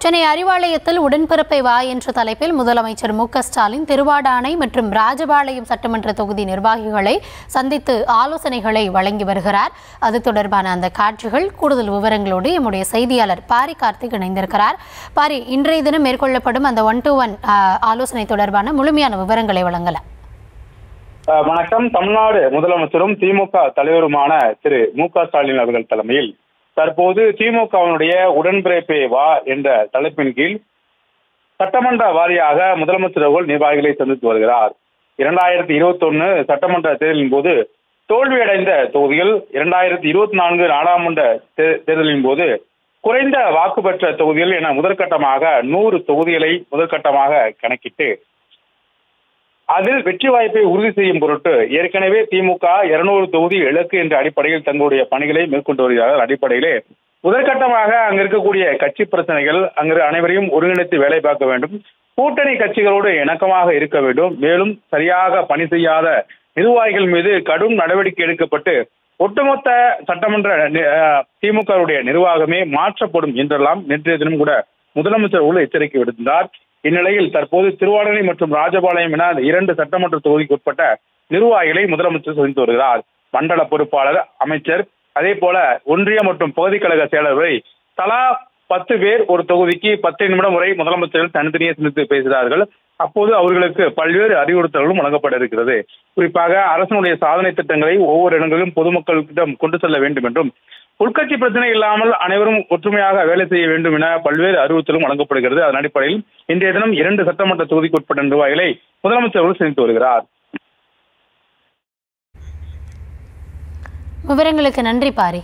சென்னை அறிவாலயத்தில் உடன்பிறப்பை வா என்ற தலைப்பில் முதலமைச்சர் மு.க.ஸ்டாலின் திருவாடானை மற்றும் ராஜபாளையம் சட்டமன்ற தொகுதி நிர்வாகிகளை சந்தித்து ஆலோசனைகளை வழங்கி வருகிறார். அது தொடர்பான அந்த காட்சிகள் கூடுதல் விவரங்களோடு எம்முடைய செய்தியாளர் பாரி கார்த்திக் இணைந்திருக்கிறார். பாரி, இன்றைய தினம் மேற்கொள்ளப்படும் அந்த 1-to-1 ஆலோசனை தொடர்பான முழுமையான விவரங்களை வழங்கலாம். வணக்கம். தமிழ்நாடு முதலமைச்சரும் திமுக தலைவருமான திரு மு.க.ஸ்டாலின் அவர்கள் தலைமையில் தற்போது திமுகவினுடைய உடன்பிறப்பே வா என்ற தலைப்பின் கீழ் சட்டமன்ற வாரியாக முதலமைச்சர் அவர்கள் நிர்வாகிகளை சந்தித்து வருகிறார். 2021 சட்டமன்ற தேர்தலின் போது தோல்வியடைந்த தொகுதிகள் 2024 நாடாளுமன்ற தேர்தலின் போது குறைந்த வாக்கு பெற்ற தொகுதிகள் என முதற்கட்டமாக 100 தொகுதிகளை முதற்கட்டமாக கணக்கிட்டு அதில் வெற்றி வாய்ப்பை உறுதி செய்யும் பொருட்டு ஏற்கனவே திமுக 200 தொகுதி இலக்கு என்ற அடிப்படையில் தங்களுடைய பணிகளை மேற்கொண்டு வருகிறார்கள். அடிப்படையிலே முதற்கட்டமாக அங்கு இருக்கக்கூடிய கட்சி பிரச்சனைகள் அங்கு அனைவரையும் ஒருங்கிணைத்து வேலை பார்க்க வேண்டும், கூட்டணி கட்சிகளோடு இணக்கமாக இருக்க வேண்டும், மேலும் சரியாக பணி செய்யாத நிர்வாகிகள் மீது கடும் நடவடிக்கை எடுக்கப்பட்டு ஒட்டுமொத்த சட்டமன்ற திமுகவுடைய நிர்வாகமே மாற்றப்படும் என்றெல்லாம் நேற்றைய தினம் கூட முதலமைச்சர் உள்ள எச்சரிக்கை விடுத்தார். இந்நிலையில் தற்போது திருவாடானை மற்றும் ராஜபாளையம் என 2 சட்டமன்ற தொகுதிக்கு உட்பட்ட நிர்வாகிகளை முதலமைச்சர் சந்தித்து வருகிறார். மண்டல பொறுப்பாளர், அமைச்சர், அதே போல ஒன்றிய மற்றும் பகுதி கழக செயலர்களை தலா 10 பேர் ஒரு தொகுதிக்கு 10 நிமிடம் வரை முதலமைச்சர்கள் தனித்தனியே சந்தித்து பேசுகிறார்கள். அப்போது அவர்களுக்கு பல்வேறு அறிவுறுத்தல்களும் வழங்கப்பட இருக்கிறது. குறிப்பாக அரசனுடைய சாதனை திட்டங்களை ஒவ்வொரு இடங்களிலும் பொதுமக்களிடம் கொண்டு செல்ல வேண்டும் என்றும், உள்கட்சி பிரச்சனை இல்லாமல் அனைவரும் ஒற்றுமையாக வேலை செய்ய வேண்டும் என பல்வேறு அறிவுறுத்தலும் வழங்கப்படுகிறது. அதன் அடிப்படையில் இன்றைய தினம் 2 சட்டமன்ற தொகுதிக்கு உட்பட்ட நிர்வாகிகளை முதலமைச்சர் அவர்கள் சந்தித்து வருகிறார். விவரங்களுக்கு நன்றி பாரி.